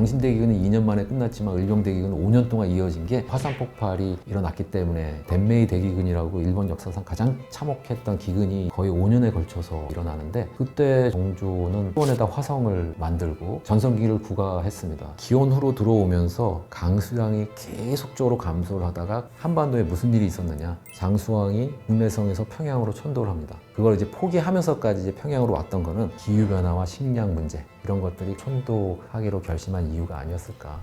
경신대기근은 2년 만에 끝났지만 을경대기근은 5년 동안 이어진 게 화산 폭발이 일어났기 때문에 덴메이 대기근이라고 일본 역사상 가장 참혹했던 기근이 거의 5년에 걸쳐서 일어나는데, 그때 정조는 수원에다 화성을 만들고 전성기를 구가했습니다. 기원후로 들어오면서 강수량이 계속적으로 감소를 하다가 한반도에 무슨 일이 있었느냐, 장수왕이 국내성에서 평양으로 천도를 합니다. 그걸 이제 포기하면서까지 이제 평양으로 왔던 거는 기후변화와 식량 문제, 이런 것들이 천도하기로 결심한 이유가 아니었을까.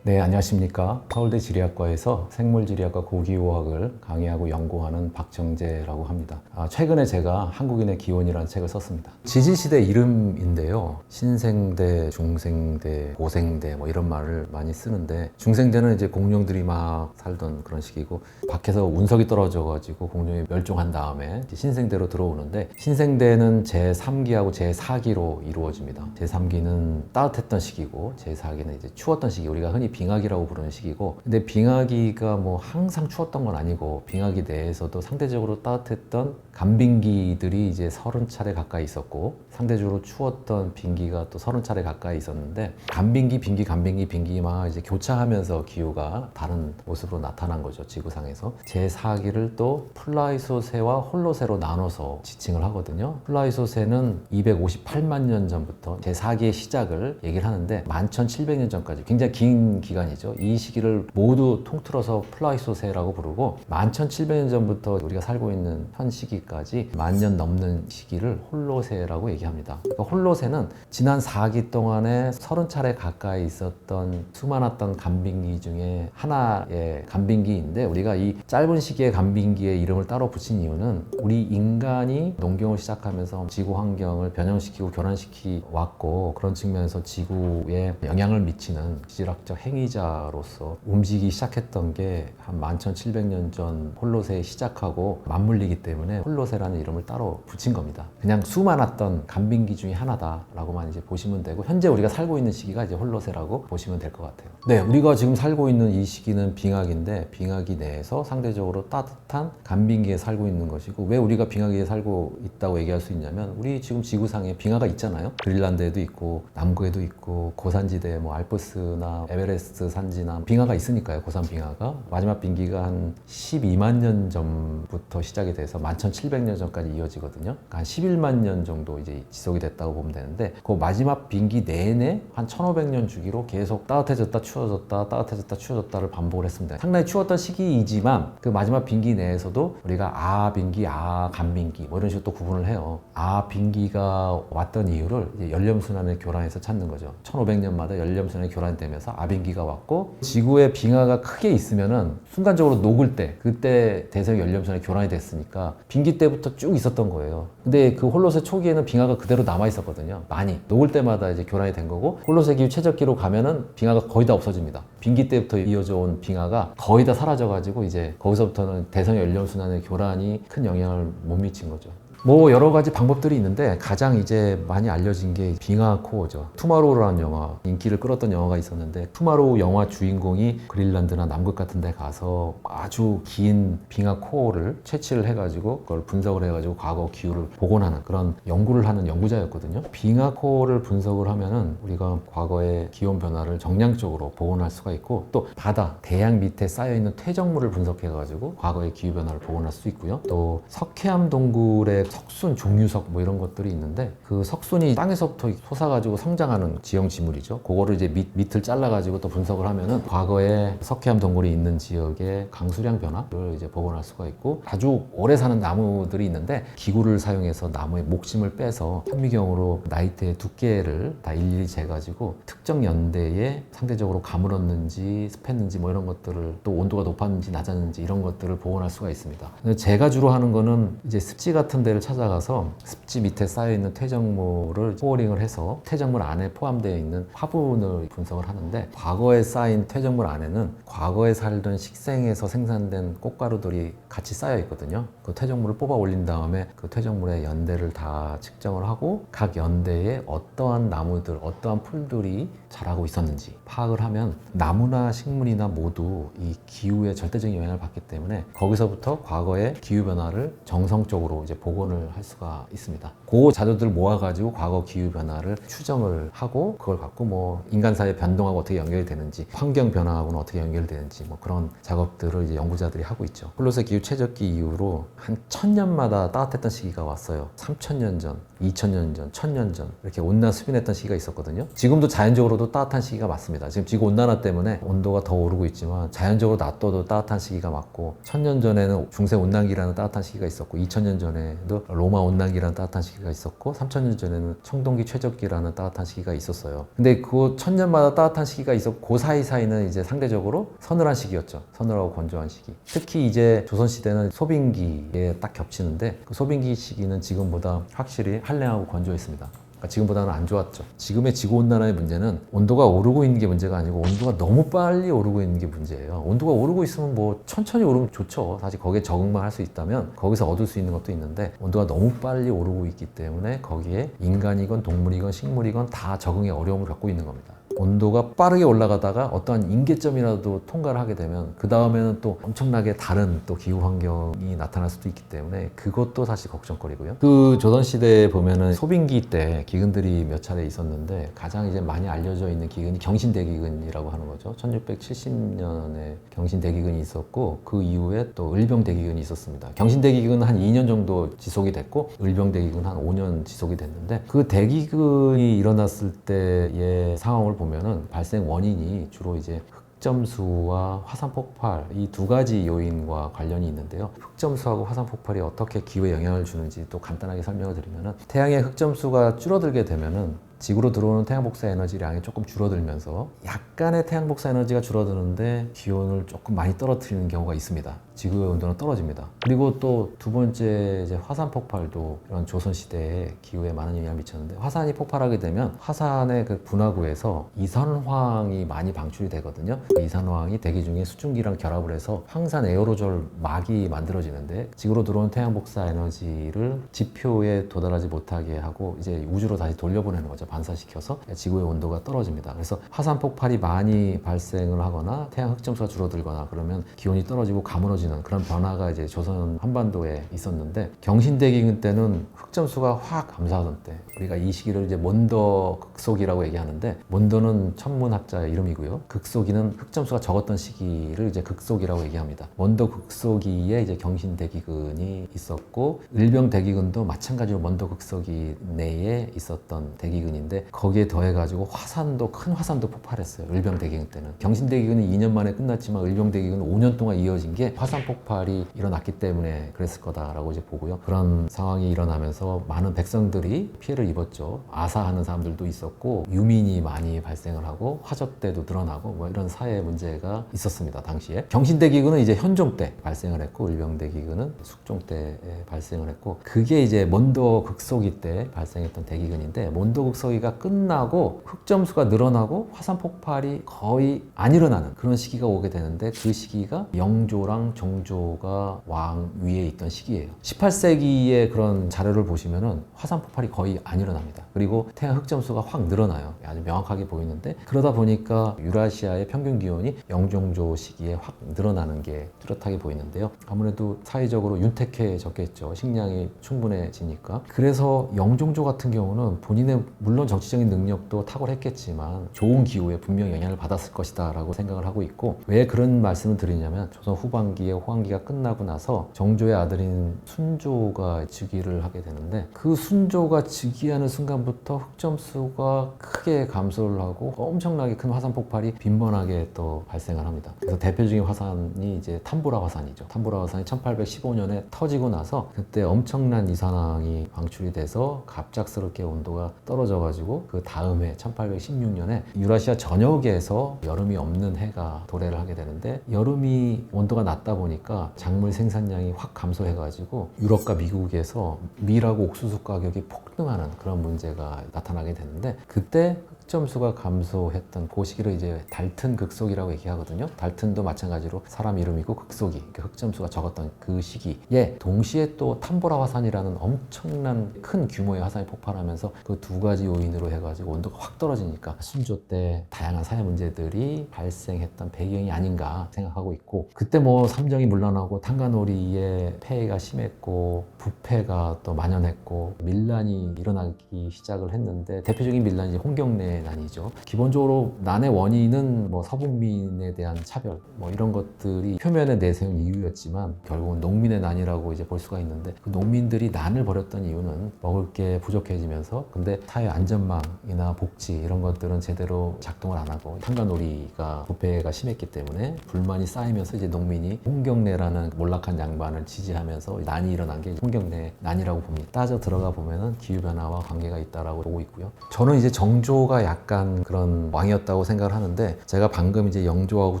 네, 안녕하십니까. 서울대 지리학과에서 생물지리학과 고기후학을 강의하고 연구하는 박정재라고 합니다. 최근에 제가 한국인의 기원이라는 책을 썼습니다. 지질시대 이름인데요, 신생대, 중생대, 고생대 뭐 이런 말을 많이 쓰는데, 중생대는 이제 공룡들이 막 살던 그런 시기고, 밖에서 운석이 떨어져가지고 공룡이 멸종한 다음에 신생대로 들어오는데, 신생대는 제3기하고 제4기로 이루어집니다. 제3기는 따뜻했던 시기고 제4기는 이제 추웠던 시기, 우리가 흔히 빙하기라고 부르는 시기고, 근데 빙하기가 뭐 항상 추웠던 건 아니고, 빙하기 내에서도 상대적으로 따뜻했던 간빙기들이 이제 30차례 가까이 있었고, 상대적으로 추웠던 빙기가 또 30차례 가까이 있었는데, 간빙기, 빙기, 간빙기, 빙기만 이제 교차하면서 기후가 다른 모습으로 나타난 거죠, 지구상에서. 제4기를 또 플라이소세와 홀로세로 나눠서 지칭을 하거든요. 플라이소세는 258만 년 전부터 제4기의 시작을 얘기를 하는데, 11,700년 전까지 굉장히 긴 기간이죠. 이 시기를 모두 통틀어서 플라이소세라고 부르고, 11,700년 전부터 우리가 살고 있는 현 시기까지 10,000년 넘는 시기를 홀로세라고 얘기합니다. 그러니까 홀로세는 지난 4기 동안에 30차례 가까이 있었던 수많았던 간빙기 중에 하나의 간빙기인데, 우리가 이 짧은 시기의 간빙기의 이름을 따로 붙인 이유는, 우리 인간이 농경을 시작하면서 지구 환경을 변형시키고 교란시키 왔고, 그런 측면에서 지구에 영향을 미치는 지질학적 행위자로서 움직이기 시작했던 게 한 11,700년 전 홀로세에 시작하고 맞물리기 때문에 홀로세라는 이름을 따로 붙인 겁니다. 그냥 수많았던 간빙기 중에 하나다라고만 이제 보시면 되고, 현재 우리가 살고 있는 시기가 이제 홀로세라고 보시면 될 것 같아요. 네, 우리가 지금 살고 있는 이 시기는 빙하기인데, 빙하기 내에서 상대적으로 따뜻한 간빙기에 살고 있는 것이고, 왜 우리가 빙하기에 살고 있다고 얘기할 수 있냐면, 우리 지금 지구상에 빙하가 있잖아요. 그린란드에도 있고 남구에도 있고, 고산지대 뭐 알프스나 에베레스트 산지나 빙하가 있으니까요. 고산 빙하가. 마지막 빙기가 한 12만 년 전부터 시작이 돼서 11,700년 전까지 이어지거든요. 그러니까 한 11만 년 정도 이제 지속이 됐다고 보면 되는데, 그 마지막 빙기 내내 한 1,500년 주기로 계속 따뜻해졌다 추워졌다 따뜻해졌다 추워졌다를 반복을 했습니다. 상당히 추웠던 시기이지만, 그 마지막 빙기 내에서도 우리가 아빙기, 간빙기 뭐 이런 식으로 또 구분을 해요. 아빙기가 왔던 이유를 이제 연렴순환의 교란에서 찾는 거죠. 1,500년마다 연렴순환의 교란되면서 아빙기가 왔고, 지구에 빙하가 크게 있으면은 순간적으로 녹을 때, 그때 대서양 연렴선의 교란이 됐으니까 빙기 때부터 쭉 있었던 거예요. 근데 그 홀로세 초기에는 빙하가 그대로 남아 있었거든요. 많이 녹을 때마다 이제 교란이 된 거고, 홀로세 기후 최적기로 가면은 빙하가 거의 다 없어집니다. 빙기 때부터 이어져 온 빙하가 거의 다 사라져가지고, 이제 거기서부터는 대서양 연렴순환의 교란이 큰 영향을 못 미친 거죠. 뭐 여러 가지 방법들이 있는데, 가장 이제 많이 알려진 게 빙하 코어죠. 투마로우라는 영화, 인기를 끌었던 영화가 있었는데, 투마로우 영화 주인공이 그린란드나 남극 같은 데 가서 아주 긴 빙하 코어를 채취를 해가지고 그걸 분석을 해가지고 과거 기후를 복원하는 그런 연구를 하는 연구자였거든요. 빙하 코어를 분석을 하면은 우리가 과거의 기온 변화를 정량적으로 복원할 수가 있고, 또 바다, 대양 밑에 쌓여있는 퇴적물을 분석해가지고 과거의 기후 변화를 복원할 수 있고요. 또 석회암 동굴의 석순, 종유석 뭐 이런 것들이 있는데, 그 석순이 땅에서부터 솟아가지고 성장하는 지형 지물이죠. 그거를 이제 밑을 잘라가지고 또 분석을 하면은 과거에 석회암 동굴이 있는 지역의 강수량 변화를 이제 복원할 수가 있고, 아주 오래 사는 나무들이 있는데, 기구를 사용해서 나무의 목심을 빼서 현미경으로 나이테의 두께를 다 일일이 재가지고 특정 연대에 상대적으로 가물었는지 습했는지 뭐 이런 것들을, 또 온도가 높았는지 낮았는지 이런 것들을 복원할 수가 있습니다. 제가 주로 하는 거는 이제 습지 같은 데를 찾아가서 습지 밑에 쌓여있는 퇴적물을 코어링을 해서 퇴적물 안에 포함되어 있는 화분을 분석을 하는데, 과거에 쌓인 퇴적물 안에는 과거에 살던 식생에서 생산된 꽃가루들이 같이 쌓여 있거든요. 그 퇴적물을 뽑아 올린 다음에 그 퇴적물의 연대를 다 측정을 하고, 각 연대에 어떠한 나무들, 어떠한 풀들이 자라고 있었는지 파악을 하면, 나무나 식물이나 모두 이 기후의 절대적인 영향을 받기 때문에 거기서부터 과거의 기후 변화를 정성적으로 이제 복원을 추론을 할 수가 있습니다. 그 자료들을 모아가지고 과거 기후변화를 추정을 하고 그걸 갖고 뭐 인간사회 변동하고 어떻게 연결이 되는지, 환경 변화하고는 어떻게 연결이 되는지 뭐 그런 작업들을 이제 연구자들이 하고 있죠. 플루토스 기후 최적기 이후로 한 1000년마다 따뜻했던 시기가 왔어요. 3000년 전, 2000년 전, 1000년 전 이렇게 온난화 수빈했던 시기가 있었거든요. 지금도 자연적으로도 따뜻한 시기가 맞습니다. 지금 지구 온난화 때문에 온도가 더 오르고 있지만 자연적으로 놔둬도 따뜻한 시기가 맞고 1000년 전에는 중세 온난기라는 따뜻한 시기가 있었고 2000년 전에도 로마 온난기라는 따뜻한 시기가 있었고 3000년 전에는 청동기 최적기라는 따뜻한 시기가 있었어요. 근데 그 1000년마다 따뜻한 시기가 있었고 그 사이사이는 이제 상대적으로 서늘한 시기였죠. 서늘하고 건조한 시기. 특히 이제 조선시대는 소빙기에 딱 겹치는데 그 소빙기 시기는 지금보다 확실히 한랭하고 건조했습니다. 그러니까 지금보다는 안 좋았죠. 지금의 지구온난화의 문제는 온도가 오르고 있는 게 문제가 아니고 온도가 너무 빨리 오르고 있는 게 문제예요. 온도가 오르고 있으면 뭐 천천히 오르면 좋죠. 사실 거기에 적응만 할 수 있다면 거기서 얻을 수 있는 것도 있는데 온도가 너무 빨리 오르고 있기 때문에 거기에 인간이건 동물이건 식물이건 다 적응에 어려움을 겪고 있는 겁니다. 온도가 빠르게 올라가다가 어떠한 임계점이라도 통과를 하게 되면 그 다음에는 또 엄청나게 다른 또 기후 환경이 나타날 수도 있기 때문에 그것도 사실 걱정거리고요. 그 조선시대에 보면은 소빙기 때 기근들이 몇 차례 있었는데 가장 이제 많이 알려져 있는 기근이 경신대기근이라고 하는 거죠. 1670년에 경신대기근이 있었고 그 이후에 또 을병대기근이 있었습니다. 경신대기근은 한 2년 정도 지속이 됐고 을병대기근은 한 5년 지속이 됐는데 그 대기근이 일어났을 때의 상황을 보면은 발생 원인이 주로 이제 흑점수와 화산 폭발 이 두 가지 요인과 관련이 있는데요. 흑점수하고 화산 폭발이 어떻게 기후에 영향을 주는지 또 간단하게 설명을 드리면은 태양의 흑점수가 줄어들게 되면은 지구로 들어오는 태양 복사 에너지량이 조금 줄어들면서 약간의 태양 복사 에너지가 줄어드는데 기온을 조금 많이 떨어뜨리는 경우가 있습니다. 지구의 온도는 떨어집니다. 그리고 또 두 번째 이제 화산 폭발도 이런 조선 시대에 기후에 많은 영향을 미쳤는데 화산이 폭발하게 되면 화산의 그 분화구에서 이산화황이 많이 방출이 되거든요. 그 이산화황이 대기 중에 수증기랑 결합을 해서 황산 에어로졸 막이 만들어지는데 지구로 들어오는 태양 복사 에너지를 지표에 도달하지 못하게 하고 이제 우주로 다시 돌려보내는 거죠. 반사시켜서 지구의 온도가 떨어집니다. 그래서 화산 폭발이 많이 발생을 하거나 태양 흑점수가 줄어들거나 그러면 기온이 떨어지고 가물어지는 그런 변화가 이제 조선 한반도에 있었는데 경신대기근 때는 흑점수가 확 감소하던 때 우리가 이 시기를 이제 몬더 극소기라고 얘기하는데 몬더는 천문학자의 이름이고요. 극소기는 흑점수가 적었던 시기를 이제 극소기라고 얘기합니다. 몬더 극소기에 이제 경신대기근이 있었고 을병대기근도 마찬가지로 몬더 극소기 내에 있었던 대기근이 인데 거기에 더해가지고 화산도 큰 화산도 폭발했어요. 을병대기근 때는 경신대기근은 2년 만에 끝났지만 을병대기근은 5년 동안 이어진 게 화산 폭발이 일어났기 때문에 그랬을 거다라고 이제 보고요. 그런 상황이 일어나면서 많은 백성들이 피해를 입었죠. 아사하는 사람들도 있었고 유민이 많이 발생을 하고 화적대도 늘어나고 뭐 이런 사회 문제가 있었습니다. 당시에 경신대기근은 이제 현종 때 발생을 했고 을병대기근은 숙종 때에 발생을 했고 그게 이제 몬더 극소기 때 발생했던 대기근인데 몬더 극소기가 끝나고 흑점수가 늘어나고 화산 폭발이 거의 안 일어나는 그런 시기가 오게 되는데 그 시기가 영조랑 정조가 왕 위에 있던 시기예요. 18세기의 그런 자료를 보시면은 화산 폭발이 거의 안 일어납니다. 그리고 태양 흑점수가 확 늘어나요. 아주 명확하게 보이는데 그러다 보니까 유라시아의 평균 기온이 영종조 시기에 확 늘어나는 게 뚜렷하게 보이는데요. 아무래도 사회적으로 윤택해졌겠죠. 식량이 충분해지니까. 그래서 영종조 같은 경우는 본인의 물론 정치적인 능력도 탁월했겠지만 좋은 기후에 분명 영향을 받았을 것이다 라고 생각을 하고 있고 왜 그런 말씀을 드리냐면 조선 후반기에 호황기가 끝나고 나서 정조의 아들인 순조가 즉위를 하게 되는데 그 순조가 즉위하는 순간부터 흑점수가 크게 감소를 하고 엄청나게 큰 화산 폭발이 빈번하게 또 발생을 합니다. 그래서 대표적인 화산이 이제 탐보라 화산이죠. 탐보라 화산이 1815년에 터지고 나서 그때 엄청난 이산화황이 방출이 돼서 갑작스럽게 온도가 떨어져가지고 그 다음 해 1816년에 유라시아 전역에서 여름이 없는 해가 도래를 하게 되는데 여름이 온도가 낮다 보니까 작물 생산량이 확 감소해가지고 유럽과 미국에서 밀하고 옥수수 가격이 폭등하는 그런 문제가 나타나게 되는데 그때 흑점수가 감소했던 그 시기를 이제 달튼 극속이라고 얘기하거든요. 달튼도 마찬가지로 사람 이름이고 극속이 흑점수가 적었던 그 시기에 동시에 또 탐보라 화산이라는 엄청난 큰 규모의 화산이 폭발하면서 그 두 가지 요인으로 해가지고 온도가 확 떨어지니까 순조 때 다양한 사회 문제들이 발생했던 배경이 아닌가 생각하고 있고, 그때 뭐 삼정이 물러나고 탄가놀이의 폐해가 심했고 부패가 또 만연했고 밀란이 일어나기 시작을 했는데, 대표적인 밀란이 이제 홍경래 난이죠. 기본적으로 난의 원인은 뭐 서북민에 대한 차별 뭐 이런 것들이 표면에 내세운 이유였지만 결국은 농민의 난이라고 이제 볼 수가 있는데, 그 농민들이 난을 벌였던 이유는 먹을 게 부족해지면서, 근데 사회 안전망이나 복지 이런 것들은 제대로 작동을 안 하고 탄가놀이가 부패가 심했기 때문에 불만이 쌓이면서 이제 농민이 홍경래라는 몰락한 양반을 지지하면서 난이 일어난 게 홍경래 난이라고 봅니다. 따져 들어가 보면은 기후변화와 관계가 있다라고 보고 있고요. 저는 이제 정조가 약간 그런 왕이었다고 생각을 하는데, 제가 방금 이제 영조하고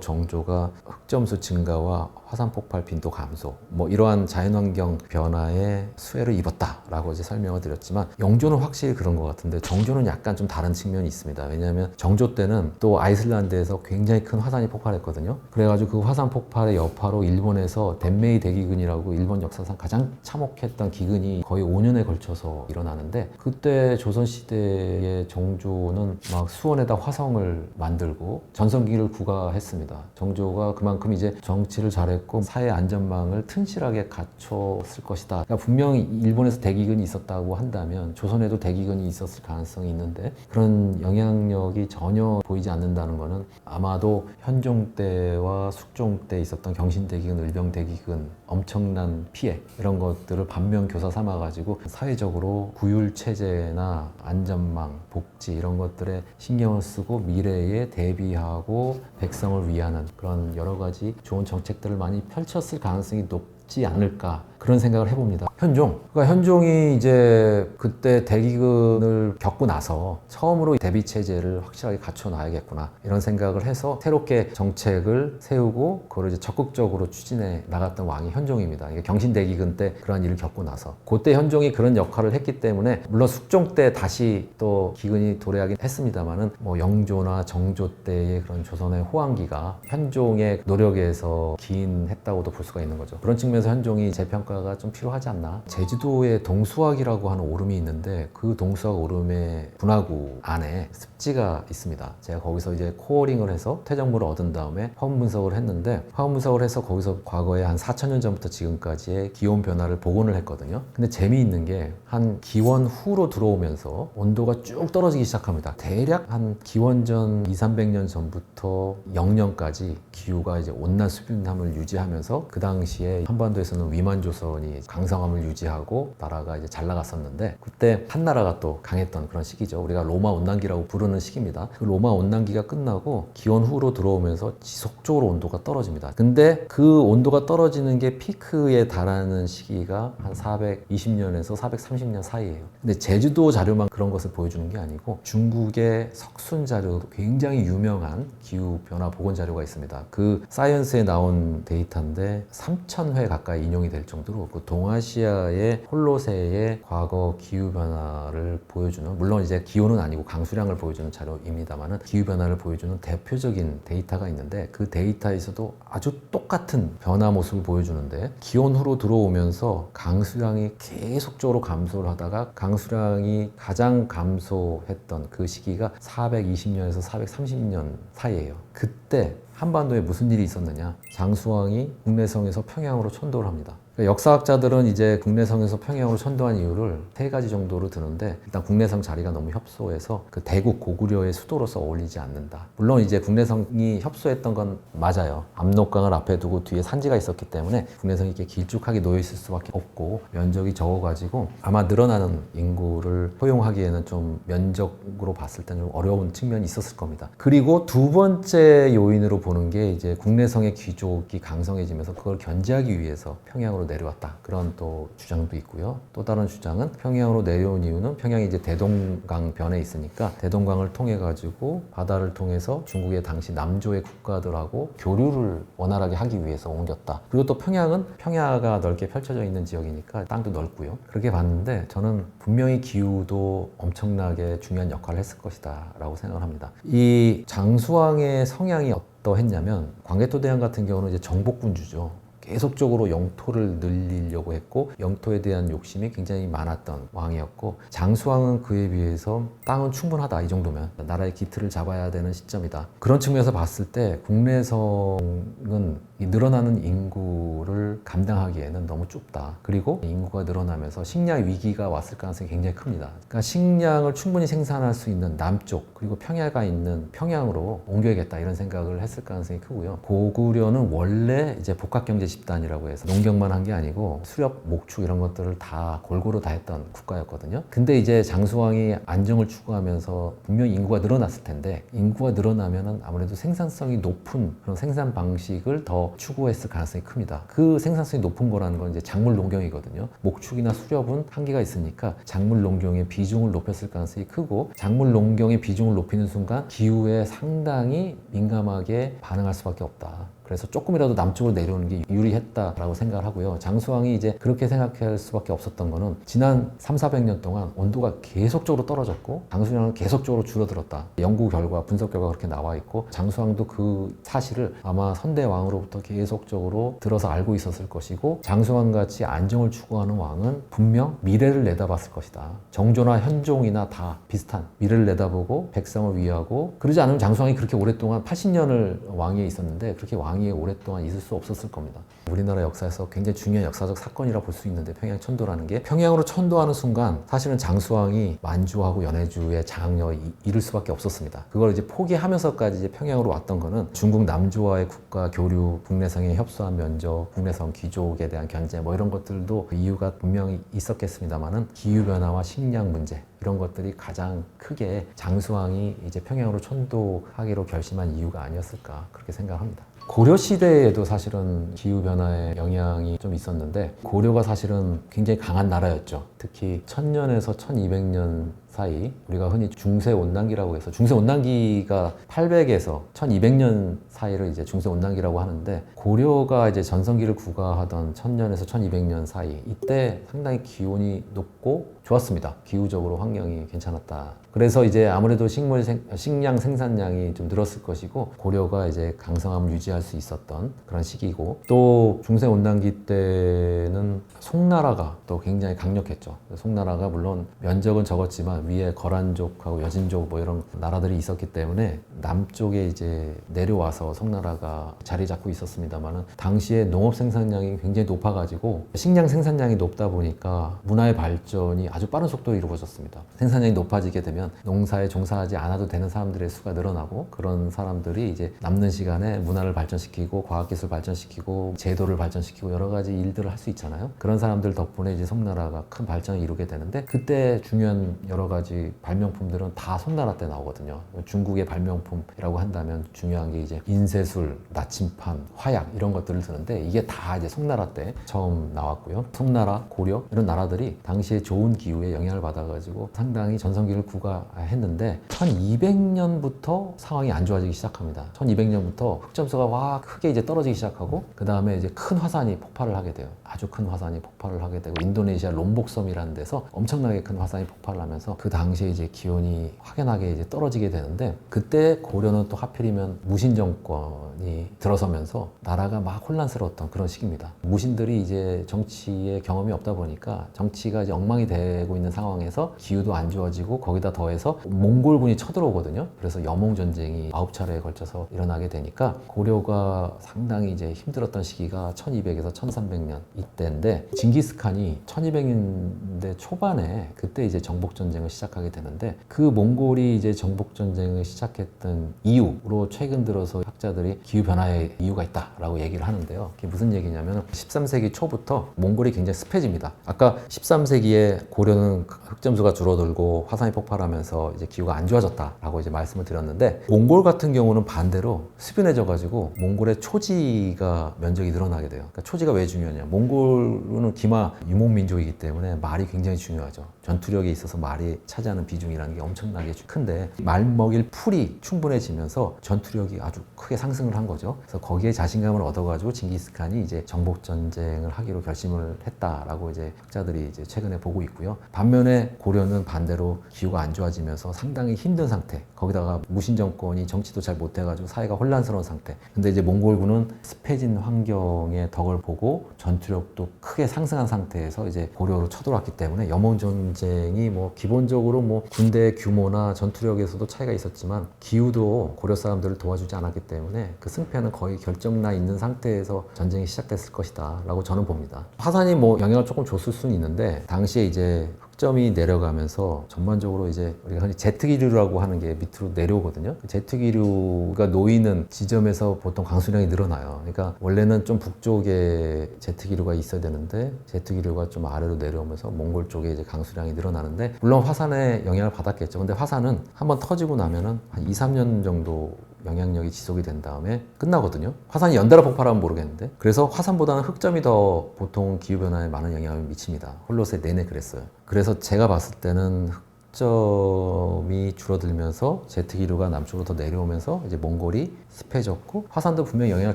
정조가 흑점수 증가와 화산 폭발 빈도 감소 뭐 이러한 자연환경 변화에 수혜를 입었다라고 이제 설명을 드렸지만, 영조는 확실히 그런 것 같은데 정조는 약간 좀 다른 측면이 있습니다. 왜냐하면 정조 때는 또 아이슬란드에서 굉장히 큰 화산이 폭발했거든요. 그래가지고 그 화산 폭발의 여파로 일본에서 덴메이 대기근이라고 일본 역사상 가장 참혹했던 기근이 거의 5년에 걸쳐서 일어나는데, 그때 조선시대의 정조는 막 수원에다 화성을 만들고 전성기를 구가했습니다. 정조가 그만큼 이제 정치를 잘했고 사회 안전망을 튼실하게 갖췄을 것이다. 그러니까 분명히 일본에서 대기근이 있었다고 한다면 조선에도 대기근이 있었을 가능성이 있는데, 그런 영향력이 전혀 보이지 않는다는 것은 아마도 현종 때와 숙종 때 있었던 경신대기근, 을병대기근 엄청난 피해 이런 것들을 반면교사 삼아가지고 사회적으로 구휼체제나 안전망, 복지 이런 것들에 신경을 쓰고 미래에 대비하고 백성을 위하는 그런 여러 가지 좋은 정책들을 많이 펼쳤을 가능성이 높지 않을까, 그런 생각을 해봅니다. 현종. 그러니까 현종이 이제 그때 대기근을 겪고 나서 처음으로 대비체제를 확실하게 갖춰놔야겠구나 이런 생각을 해서 새롭게 정책을 세우고 그걸 이제 적극적으로 추진해 나갔던 왕이 현종입니다. 이게 경신대기근 때 그러한 일을 겪고 나서 그때 현종이 그런 역할을 했기 때문에, 물론 숙종 때 다시 또 기근이 도래하긴 했습니다만은 뭐 영조나 정조 때의 그런 조선의 호황기가 현종의 노력에서 기인했다고도 볼 수가 있는 거죠. 그런 측면에서 현종이 재평가가 좀 필요하지 않나. 제주도에 동수학이라고 하는 오름이 있는데, 그 동수학 오름의 분화구 안에 습지가 있습니다. 제가 거기서 이제 코어링을 해서 퇴적물을 얻은 다음에 화분 분석을 했는데, 화분 분석을 해서 거기서 과거에 한 4,000년 전부터 지금까지의 기온 변화를 복원을 했거든요. 근데 재미있는 게 한 기원 후로 들어오면서 온도가 쭉 떨어지기 시작합니다. 대략 한 기원전 200~300년 전부터 0년까지 기후가 이제 온난 수분함을 유지하면서, 그 당시에 한반도에서는 위만조선이 강성함을 유지하고 나라가 이제 잘 나갔었는데, 그때 한나라가 또 강했던 그런 시기죠. 우리가 로마 온난기라고 부르는 시기입니다. 그 로마 온난기가 끝나고 기원 후로 들어오면서 지속적으로 온도가 떨어집니다. 근데 그 온도가 떨어지는 게 피크에 달하는 시기가 한 420년에서 430년 사이예요. 근데 제주도 자료만 그런 것을 보여주는 게 아니고 중국의 석순 자료도 굉장히 유명한 기후 변화 복원 자료가 있습니다. 그 사이언스에 나온 데이터인데 3,000회 가까이 인용이 될 정도로 그 동아시아의 홀로세의 과거 기후 변화를 보여주는, 물론 이제 기온은 아니고 강수량을 보여주는 자료입니다만은 기후 변화를 보여주는 대표적인 데이터가 있는데, 그 데이터에서도 아주 똑같은 변화 모습을 보여주는데, 기온 후로 들어오면서 강수량이 계속적으로 감소를 하다가 강수량이 가장 감소했던 그 시기가 420년에서 430년 사이예요. 그때 한반도에 무슨 일이 있었느냐? 장수왕이 국내성에서 평양으로 천도를 합니다. 역사학자들은 이제 국내성에서 평양으로 천도한 이유를 세 가지 정도로 드는데, 일단 국내성 자리가 너무 협소해서 그 대국 고구려의 수도로서 어울리지 않는다. 물론 이제 국내성이 협소했던 건 맞아요. 압록강을 앞에 두고 뒤에 산지가 있었기 때문에 국내성이 이렇게 길쭉하게 놓여 있을 수밖에 없고, 면적이 적어가지고 아마 늘어나는 인구를 포용하기에는 좀 면적으로 봤을 때는 좀 어려운 측면이 있었을 겁니다. 그리고 두 번째 요인으로 보는 게 이제 국내성의 귀족이 강성해지면서 그걸 견제하기 위해서 평양으로 평양으로 내려왔다. 그런 또 주장도 있고요. 또 다른 주장은 평양으로 내려온 이유는 평양이 이제 대동강 변에 있으니까 대동강을 통해 가지고 바다를 통해서 중국의 당시 남조의 국가들하고 교류를 원활하게 하기 위해서 옮겼다. 그리고 또 평양은 평야가 넓게 펼쳐져 있는 지역이니까 땅도 넓고요. 그렇게 봤는데 저는 분명히 기후도 엄청나게 중요한 역할을 했을 것이다 라고 생각을 합니다. 이 장수왕의 성향이 어떠했냐면 광개토대왕 같은 경우는 이제 정복군주죠. 계속적으로 영토를 늘리려고 했고 영토에 대한 욕심이 굉장히 많았던 왕이었고 장수왕은 그에 비해서 땅은 충분하다 이 정도면 나라의 기틀을 잡아야 되는 시점이다. 그런 측면에서 봤을 때 국내성은 이 늘어나는 인구를 감당하기에는 너무 좁다. 그리고 인구가 늘어나면서 식량 위기가 왔을 가능성이 굉장히 큽니다. 그러니까 식량을 충분히 생산할 수 있는 남쪽 그리고 평야가 있는 평양으로 옮겨야겠다 이런 생각을 했을 가능성이 크고요. 고구려는 원래 이제 복합경제 집단이라고 해서 농경만 한 게 아니고 수렵, 목축 이런 것들을 다 골고루 다 했던 국가였거든요. 근데 이제 장수왕이 안정을 추구하면서 분명히 인구가 늘어났을 텐데 인구가 늘어나면은 아무래도 생산성이 높은 그런 생산 방식을 더 추구했을 가능성이 큽니다. 그 생산성이 높은 거라는 건 이제 작물 농경이거든요. 목축이나 수렵은 한계가 있으니까 작물 농경의 비중을 높였을 가능성이 크고 작물 농경의 비중을 높이는 순간 기후에 상당히 민감하게 반응할 수밖에 없다. 그래서 조금이라도 남쪽으로 내려오는 게 유리했다라고 생각을 하고요. 장수왕이 이제 그렇게 생각할 수밖에 없었던 거는 지난 300~400년 동안 온도가 계속적으로 떨어졌고 장수왕은 계속적으로 줄어들었다. 연구 결과, 분석 결과 그렇게 나와 있고 장수왕도 그 사실을 아마 선대왕으로부터 계속적으로 들어서 알고 있었을 것이고 장수왕같이 안정을 추구하는 왕은 분명 미래를 내다봤을 것이다. 정조나 현종이나 다 비슷한 미래를 내다보고 백성을 위하고 그러지 않으면 장수왕이 그렇게 오랫동안 80년을 왕위에 있었는데 그렇게 왕위에 오랫동안 있을 수 없었을 겁니다. 우리나라 역사에서 굉장히 중요한 역사적 사건이라 볼 수 있는데 평양 천도라는 게 평양으로 천도하는 순간 사실은 장수왕이 만주하고 연해주의 장악력을 잃을 수밖에 없었습니다. 그걸 이제 포기하면서까지 이제 평양으로 왔던 거는 중국 남조와의 국가 교류, 국내성의 협소한 면적, 국내성 귀족에 대한 견제 뭐 이런 것들도 그 이유가 분명히 있었겠습니다만은 기후변화와 식량 문제 이런 것들이 가장 크게 장수왕이 이제 평양으로 천도하기로 결심한 이유가 아니었을까 그렇게 생각합니다. 고려 시대에도 사실은 기후변화의 영향이 좀 있었는데 고려가 사실은 굉장히 강한 나라였죠. 특히 1000년에서 1200년 사이 우리가 흔히 중세온난기라고 해서 중세온난기가 800에서 1200년 사이를 이제 중세온난기라고 하는데 고려가 이제 전성기를 구가하던 1000년에서 1200년 사이 이때 상당히 기온이 높고 좋았습니다. 기후적으로 환경이 괜찮았다. 그래서 이제 아무래도 식량 생산량이 좀 늘었을 것이고 고려가 이제 강성함을 유지할 수 있었던 그런 시기고 또 중세온난기 때는 송나라가 또 굉장히 강력했죠. 송나라가 물론 면적은 적었지만 위에 거란족하고 여진족 뭐 이런 나라들이 있었기 때문에 남쪽에 이제 내려와서 송나라가 자리 잡고 있었습니다만은 당시에 농업 생산량이 굉장히 높아가지고 식량 생산량이 높다 보니까 문화의 발전이 아주 빠른 속도로 이루어졌습니다. 생산량이 높아지게 되면 농사에 종사하지 않아도 되는 사람들의 수가 늘어나고 그런 사람들이 이제 남는 시간에 문화를 발전시키고 과학기술 발전시키고 제도를 발전시키고 여러 가지 일들을 할 수 있잖아요. 그런 사람들 덕분에 이제 송나라가 큰 발전을 이루게 되는데 그때 중요한 여러 가지 발명품들은 다 송나라 때 나오거든요. 중국의 발명품이라고 한다면 중요한 게 이제 인쇄술, 나침판, 화약 이런 것들을 드는데 이게 다 이제 송나라 때 처음 나왔고요. 송나라, 고려 이런 나라들이 당시에 좋은 기후에 영향을 받아가지고 상당히 전성기를 구가했는데 1200년부터 상황이 안 좋아지기 시작합니다. 1200년부터 흑점수가 와 크게 이제 떨어지기 시작하고 그 다음에 이제 큰 화산이 폭발을 하게 돼요. 아주 큰 화산이 폭발을 하게 되고 인도네시아 롬복섬이라는 데서 엄청나게 큰 화산이 폭발을 하면서 그 당시에 이제 기온이 확연하게 이제 떨어지게 되는데 그때 고려는 또 하필이면 무신 정권이 들어서면서 나라가 막 혼란스러웠던 그런 시기입니다. 무신들이 이제 정치에 경험이 없다 보니까 정치가 이제 엉망이 되고 있는 상황에서 기후도 안 좋아지고 거기다 더해서 몽골군이 쳐들어오거든요. 그래서 여몽 전쟁이 9차례에 걸쳐서 일어나게 되니까 고려가 상당히 이제 힘들었던 시기가 1200에서 1300년 이때인데 징기스칸이 1200년대 초반에 그때 이제 정복전쟁을 시작하게 되는데 그 몽골이 이제 정복전쟁을 시작했던 일어났던 이유로 최근 들어서 학자들이 기후변화의 이유가 있다라고 얘기를 하는데요. 그게 무슨 얘기냐면 13세기 초부터 몽골이 굉장히 습해집니다. 아까 13세기에 고려는 흑점수가 줄어들고 화산이 폭발하면서 이제 기후가 안 좋아졌다라고 이제 말씀을 드렸는데 몽골 같은 경우는 반대로 수변해져가지고 몽골의 초지가 면적이 늘어나게 돼요. 그러니까 초지가 왜 중요하냐? 몽골은 기마 유목민족이기 때문에 말이 굉장히 중요하죠. 전투력에 있어서 말이 차지하는 비중이라는 게 엄청나게 큰데 말 먹일 풀이 충분해지면서 전투력이 아주 크게 상승을 한 거죠. 그래서 거기에 자신감을 얻어가지고 징기스칸이 이제 정복 전쟁을 하기로 결심을 했다라고 이제 학자들이 이제 최근에 보고 있고요. 반면에 고려는 반대로 기후가 안 좋아지면서 상당히 힘든 상태. 거기다가 무신 정권이 정치도 잘 못해가지고 사회가 혼란스러운 상태. 근데 이제 몽골군은 습해진 환경의 덕을 보고 전투력도 크게 상승한 상태에서 이제 고려로 쳐들어왔기 때문에 염원 전쟁이 뭐 기본적으로 뭐 군대 규모나 전투력에서도 차이가 있었지만 기후도 고려 사람들을 도와주지 않았기 때문에 그 승패는 거의 결정나 있는 상태에서 전쟁이 시작됐을 것이다 라고 저는 봅니다. 화산이 뭐 영향을 조금 줬을 수는 있는데 당시에 이제 흑점이 내려가면서 전반적으로 이제 우리가 흔히 제트기류라고 하는 게 밑으로 내려오거든요. 제트기류가 놓이는 지점에서 보통 강수량이 늘어나요. 그러니까 원래는 좀 북쪽에 제트기류가 있어야 되는데 제트기류가 좀 아래로 내려오면서 몽골 쪽에 이제 강수량이 늘어나는데 물론 화산에 영향을 받았겠죠. 근데 화산은 한번 터지고 나면은 한 2, 3년 정도 영향력이 지속이 된 다음에 끝나거든요. 화산이 연달아 폭발하면 모르겠는데 그래서 화산보다는 흑점이 더 보통 기후변화에 많은 영향을 미칩니다. 홀로세 내내 그랬어요. 그래서 제가 봤을 때는 흑점이 줄어들면서 제트기류가 남쪽으로 더 내려오면서 이제 몽골이 습해졌고 화산도 분명히 영향을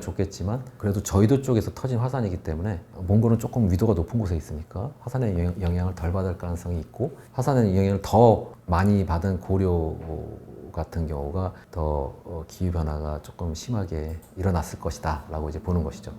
줬겠지만 그래도 저희도 쪽에서 터진 화산이기 때문에 몽골은 조금 위도가 높은 곳에 있으니까 화산의 영향을 덜 받을 가능성이 있고 화산의 영향을 더 많이 받은 고려 같은 경우가 더 기후변화가 조금 심하게 일어났을 것이다 라고 이제 보는 것이죠.